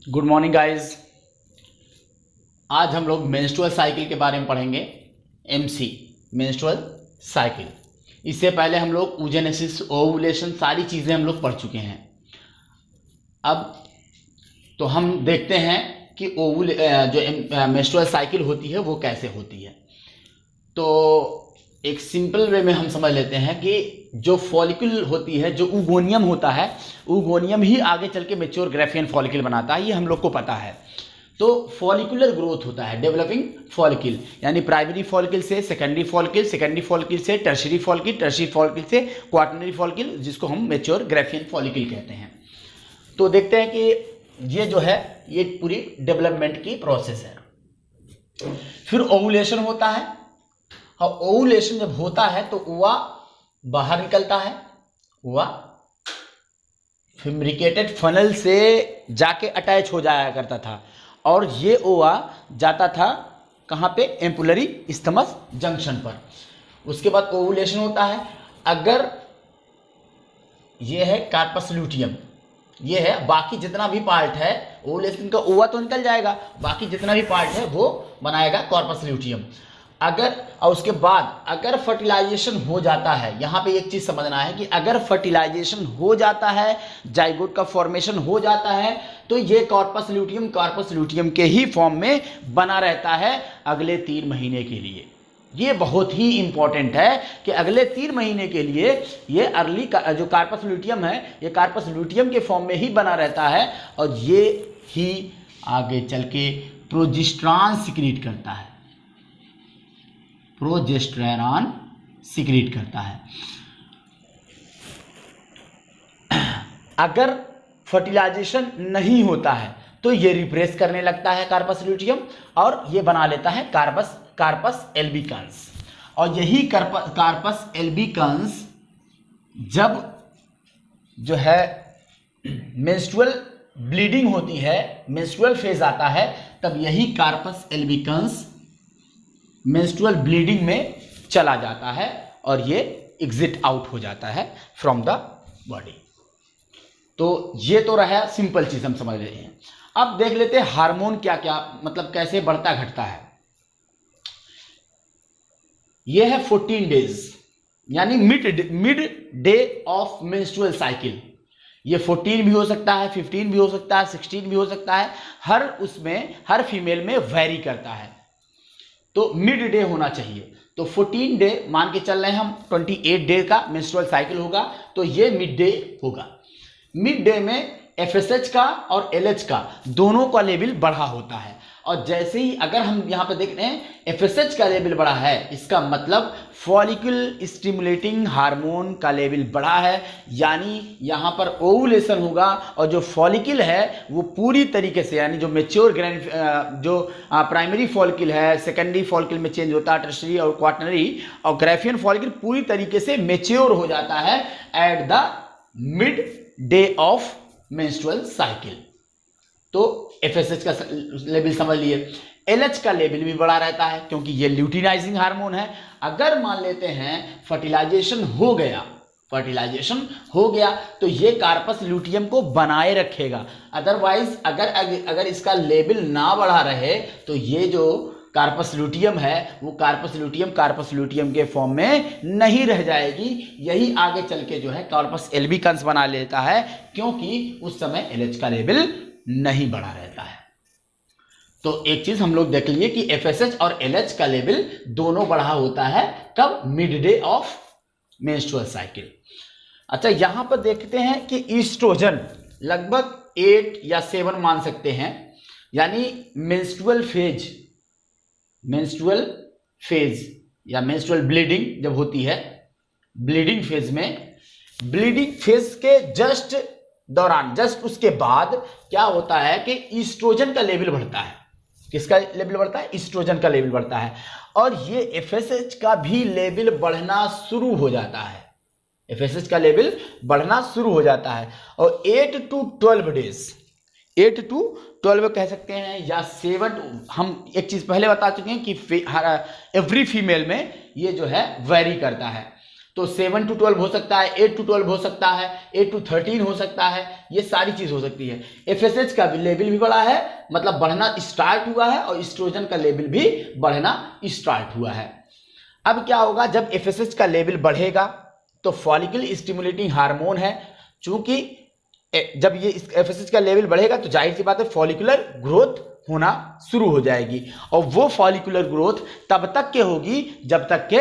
Good morning guys. आज हम लोग मेंस्ट्रुअल साइकिल के बारे में पढ़ेंगे। MC menstrual cycle. इससे पहले हम लोग oogenesis, ओवुलेशन सारी चीज़ें हम लोग पढ़ चुके हैं। अब तो हम देखते हैं कि जो मेंस्ट्रुअल साइकिल होती है वो कैसे होती है। तो एक सिंपल वे में हम समझ लेते हैं कि जो फॉलिकल होती है, जो ऊगोनियम होता है, ऊगोनियम ही आगे चल के मेच्योर ग्राफियन फॉलिकल बनाता है, ये हम लोग को पता है। तो फॉलिकुलर ग्रोथ होता है, डेवलपिंग फॉलिकल, यानी प्राइमरी फॉलिकल से सेकेंडरी फॉलिकल, सेकेंडरी फॉलिकल से टर्शियरी फॉलिकल, टर्शियरी फॉलिकल से क्वाटरनरी फॉलिकल, जिसको हम मेच्योर ग्राफियन फॉलिकल कहते हैं। तो देखते हैं कि ये जो है ये पूरी डेवलपमेंट की प्रोसेस है। फिर ओवुलेशन होता है, और ओवुलेशन जब होता है तो ओवा बाहर निकलता है। ओवा फिम्ब्रिकेटेड फनल से जाके अटैच हो जाया करता था, और ये ओवा जाता था कहाँ पे? एम्पुलरी इस्थमस जंक्शन पर। उसके बाद ओवुलेशन होता है। अगर ये है कार्पस ल्यूटियम, ये है, बाकी जितना भी पार्ट है ओवुलेशन का, ओवा तो निकल जाएगा, बाकी जितना भी पार्ट है वो बनाएगा कॉर्पस ल्यूटियम। अगर और उसके बाद अगर फर्टिलाइजेशन हो जाता है, यहाँ पे एक चीज समझना है कि अगर फर्टिलाइजेशन हो जाता है, जाइगोट का फॉर्मेशन हो जाता है, तो ये कॉर्पस ल्यूटियम के ही फॉर्म में बना रहता है अगले 3 महीने के लिए। ये बहुत ही इंपॉर्टेंट है कि अगले 3 महीने के लिए ये अर्ली का जो कार्पस ल्यूटियम है, ये कार्पस ल्यूटियम के फॉर्म में ही बना रहता है, और ये ही आगे चल के प्रोजेस्टेरॉन सिक्रीट करता है, प्रोजेस्टेरॉन सिक्रीट करता है। अगर फर्टिलाइजेशन नहीं होता है तो ये रिप्रेस करने लगता है कार्पस ल्यूटियम, और ये बना लेता है कार्पस एल्बिकन्स। और यही कार्पस एल्बिकन्स जब जो है मेंस्ट्रुअल ब्लीडिंग होती है, मेंस्ट्रुअल फेज आता है, तब यही कार्पस एल्बिकन्स मेंस्ट्रुअल ब्लीडिंग में चला जाता है, और ये एग्जिट आउट हो जाता है फ्रॉम द बॉडी। तो ये तो रहा सिंपल चीज, हम समझ रहे हैं। अब देख लेते हैं हार्मोन क्या क्या, मतलब कैसे बढ़ता घटता है। ये है 14 डेज, यानी mid day of menstrual cycle. ये 14 भी हो सकता है, 15 भी हो सकता है, 16 भी हो सकता है, हर फीमेल में वेरी करता है। तो मिड डे होना चाहिए। तो 14 डे मान के चल रहे हैं हम, 28 डे का मेंस्ट्रुअल साइकिल होगा, तो ये मिड डे होगा। मिड डे में FSH का और LH का दोनों का लेवल बढ़ा होता है, और जैसे ही अगर हम यहाँ पे देख रहे हैं FSH का लेवल बढ़ा है, इसका मतलब फॉलिकल स्टिमुलेटिंग हार्मोन का लेवल बढ़ा है, यानी यहाँ पर ओवुलेशन होगा, और जो फॉलिकल है वो पूरी तरीके से, यानी जो मेच्योर जो प्राइमरी फॉलिकल है, सेकेंडरी फॉलिकल में चेंज होता है, टर्शियरी और क्वाटरनरी, और ग्राफियन फॉलिकल पूरी तरीके से मेच्योर हो जाता है at the mid day of menstrual cycle. तो FSH का लेवल समझ लिए। LH का लेवल भी बड़ा रहता है, क्योंकि ये ल्यूटिनाइजिंग हार्मोन है। अगर मान लेते हैं फर्टिलाइजेशन हो गया तो ये कार्पस ल्यूटियम को बनाए रखेगा। अदरवाइज अगर इसका लेवल ना बढ़ा रहे तो ये जो कार्पस ल्यूटियम है वो कार्पस ल्यूटियम के फॉर्म में नहीं रह जाएगी। यही आगे चल के जो है कार्पस एल्बिकन्स बना लेता है, क्योंकि उस समय LH का लेवल नहीं बढ़ा रहता है। तो एक चीज हम लोग देख लिए कि FSH और LH का लेवल दोनों बढ़ा होता है, कब? Mid day of menstrual cycle. अच्छा, यहां पर देखते हैं कि ईस्ट्रोजन लगभग 8 या 7 मान सकते हैं, यानी मेंस्ट्रुअल फेज या मेंस्ट्रुअल ब्लीडिंग जब होती है, ब्लीडिंग फेज के जस्ट दौरान, जस्ट उसके बाद क्या होता है कि ईस्ट्रोजन का लेवल बढ़ता है। किसका लेवल बढ़ता है? ईस्ट्रोजन का लेवल बढ़ता है, और ये FSH का भी लेवल बढ़ना शुरू हो जाता है। FSH का लेवल बढ़ना शुरू हो जाता है, और 8 to 12 डेज, 8 to 12 कह सकते हैं, या 7। हम एक चीज पहले बता चुके हैं कि एवरी फीमेल में ये जो है वेरी करता है। तो 7 to 12 हो सकता है, 8 to 12 हो सकता है, 8 to 13 हो सकता है, ये सारी चीज हो सकती है। एफएसएच का लेवल भी बढ़ा है, मतलब बढ़ना स्टार्ट हुआ है, और एस्ट्रोजन का लेवल भी बढ़ना स्टार्ट हुआ है। अब क्या होगा, जब एफएसएच का लेवल बढ़ेगा तो फॉलिकल स्टिमुलेटिंग हार्मोन है, चूंकि जब ये एफएसएच का लेवल बढ़ेगा तो जाहिर सी बात है फॉलिकुलर ग्रोथ होना शुरू हो जाएगी, और वो फॉलिकुलर ग्रोथ तब तक के होगी जब तक के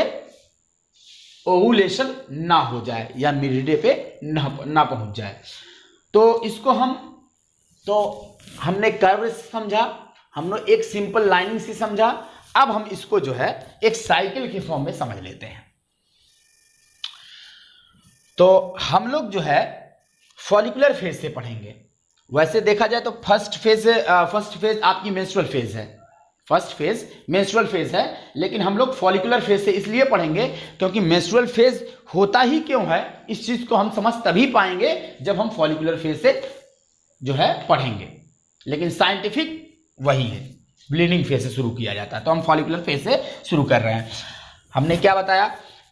ओवुलेशन ना हो जाए या मिड-डे पे ना पहुंच जाए। तो इसको हमने कर्व समझा, हमने एक सिंपल लाइनिंग से समझा। अब हम इसको जो है एक साइकिल के फॉर्म में समझ लेते हैं। तो हम लोग जो है फॉलिकुलर फेज से पढ़ेंगे। वैसे देखा जाए तो फर्स्ट फेज आपकी मेंस्ट्रुअल फेज है, फर्स्ट फेज मेंस्ट्रुअल फेज है, लेकिन हम लोग फॉलिकुलर फेज से इसलिए पढ़ेंगे क्योंकि मेंस्ट्रुअल फेज होता ही क्यों है, इस चीज को हम समझ तभी पाएंगे जब हम फॉलिकुलर फेज से जो है पढ़ेंगे। लेकिन साइंटिफिक वही है, ब्लीडिंग फेज से शुरू किया जाता है, तो हम फॉलिकुलर फेज से शुरू कर रहे हैं। हमने क्या बताया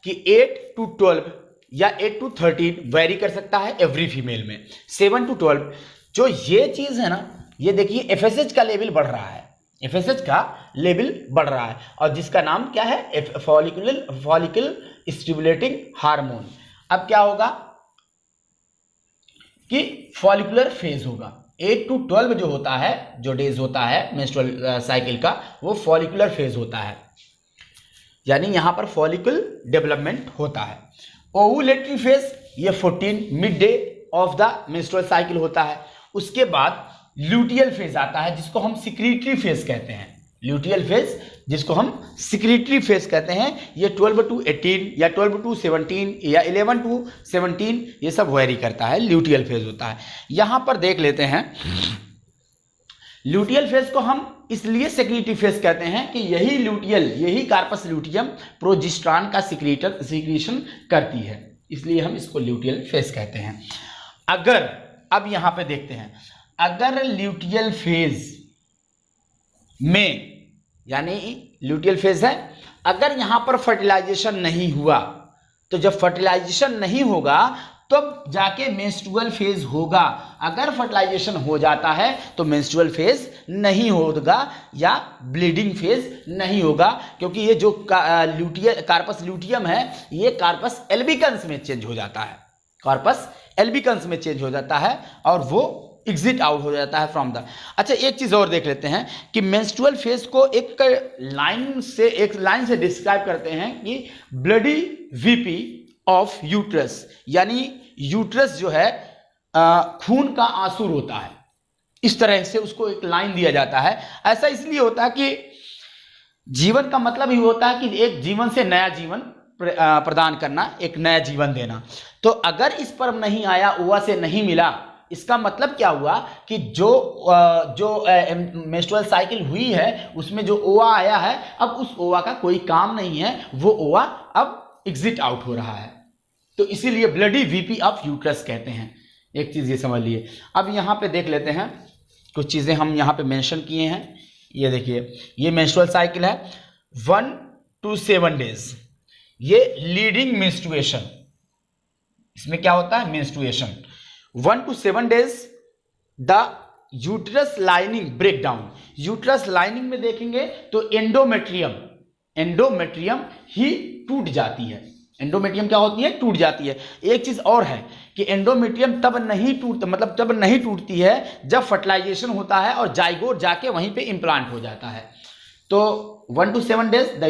कि 8 to 12 या 8 to 13 वेरी कर सकता है एवरी फीमेल में। 7 to 12 जो ये चीज है ना, ये देखिए एफएसएच का लेवल बढ़ रहा है, एफएसएच का लेवल बढ़ रहा है, और जिसका नाम क्या है, फॉलिकल स्टिमुलेटिंग हार्मोन। अब क्या होगा कि फॉलिकुलर फेज होगा। 8 to 12 जो होता है, जो डेज होता है मेंस्ट्रुअल साइकिल का, वो फॉलिकुलर फेज होता है, यानी यहां पर फॉलिकल डेवलपमेंट होता है। ओवुलेटरी फेज ये 14 mid day of the menstrual cycle होता है। उसके बाद ल्यूटियल फेज आता है, जिसको हम सिक्रीटरी फेज कहते हैं। ल्यूटियल फेज जिसको हम सिक्रीटरी फेज कहते हैं, ये 12 to 18 या 12 to 17 या 11 to 17 ये सब वेरी करता है, ल्यूटियल फेज होता है। यहां पर देख लेते हैं, ल्यूटियल फेज को हम इसलिए सिक्रीटरी फेज कहते हैं कि यही कार्पस ल्यूटियम प्रोजेस्टेरॉन का सिक्रीशन करती है, इसलिए हम इसको ल्यूटियल फेज कहते हैं। अगर अब यहां पे देखते हैं, अगर ल्यूटियल फेज में, यानी ल्यूटियल फेज है, अगर यहां पर फर्टिलाइजेशन नहीं हुआ, तो जब फर्टिलाइजेशन नहीं होगा तब जाके मेंस्ट्रुअल फेज होगा। अगर फर्टिलाइजेशन हो जाता है तो मेंस्ट्रुअल फेज नहीं होगा या ब्लीडिंग फेज नहीं होगा, क्योंकि ये जो कार्पस ल्यूटियम है ये कार्पस एल्बिकन्स में चेंज हो जाता है, कार्पस एल्बिकन्स में चेंज हो जाता है और वो एग्जिट आउट हो जाता है फ्रॉम द। अच्छा, एक चीज और देख लेते हैं कि मेंस्ट्रुअल फेज को एक लाइन से डिस्क्राइब करते हैं कि ब्लडी वीपी ऑफ यूट्रस, यानी यूट्रस जो है खून का आंसू होता है, इस तरह से उसको एक लाइन दिया जाता है। ऐसा इसलिए होता है कि जीवन का मतलब ही होता है कि एक जीवन से नया जीवन प्रदान करना, एक नया जीवन देना। तो अगर इस पर नहीं आया, ओवा से नहीं मिला, इसका मतलब क्या हुआ कि जो मेंस्ट्रुअल साइकिल हुई है उसमें जो ओवा आया है, अब उस ओवा का कोई काम नहीं है, वो ओवा अब एग्जिट आउट हो रहा है। तो इसीलिए ब्लडी वीपी ऑफ यूट्रस कहते हैं। एक चीज ये समझ लिए। अब यहां पे देख लेते हैं, कुछ चीजें हम यहां पे मेंशन किए हैं। ये देखिए, ये मेंस्ट्रुअल साइकिल है 1 to 7 डेज, ये लीडिंग मेंस्ट्रुएशन, इसमें क्या होता है, menstruation. 1 to 7 days the uterus lining break down. Uterus lining में देखेंगे तो एंडोमेट्रियम ही टूट जाती है। एंडोमेट्रियम क्या होती है, टूट जाती है। एक चीज और है कि एंडोमेट्रियम तब नहीं टूटती है जब फर्टिलाइजेशन होता है और जाइगोट जाके वहीं पे इम्प्लांट हो जाता है। तो 1 to 7 days the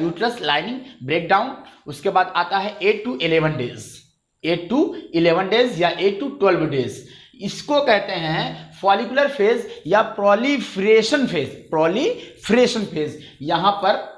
uterus lining break down. उसके बाद आता है 8 to 11 डेज, 8 to 11 डेज या 8 to 12 डेज, इसको कहते हैं फॉलिकुलर फेज या प्रोलिफरेशन फेज। यहां पर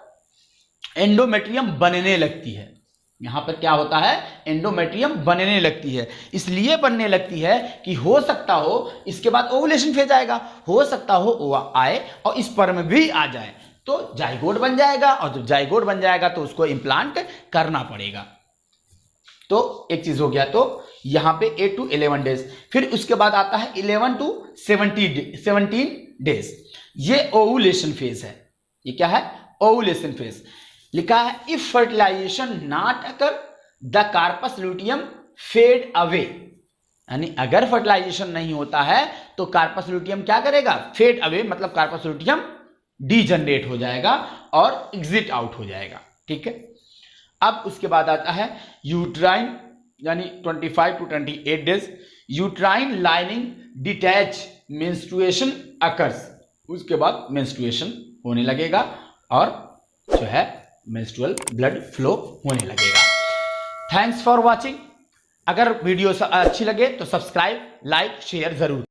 एंडोमेट्रियम बनने लगती है, यहां पर क्या होता है, एंडोमेट्रियम बनने लगती है। इसलिए बनने लगती है कि हो सकता हो इसके बाद ओवुलेशन फेज आएगा, हो सकता हो ओवा आए और इस स्पर्म भी आ जाए, तो जाइगोट बन जाएगा, और जब जाइगोट बन जाएगा तो उसको इम्प्लांट करना पड़ेगा। तो एक चीज हो गया, तो यहां पे 8 to 11 डेज। फिर उसके बाद आता है 11 to 17 डेज, ये ओवुलेशन फेज है। ये क्या है, ओवुलेशन फेज। लिखा है if fertilisation not occur the corpus luteum fade away, यानी अगर फर्टिलाइजेशन नहीं होता है तो कार्पस ल्यूटियम क्या करेगा, फेड अवे, मतलब कार्पस ल्यूटियम डीजनरेट हो जाएगा और एग्जिट आउट हो जाएगा। ठीक है, अब उसके बाद आता है यूट्राइन, यानी 25 to 28 days uterine lining detach, menstruation occurs, उसके बाद मेंस्ट्रुएशन होने लगेगा और जो है मेंस्ट्रुअल ब्लड फ्लो होने लगेगा। Thanks for watching. अगर वीडियो अच्छी लगे तो सब्सक्राइब, लाइक, शेयर जरूर।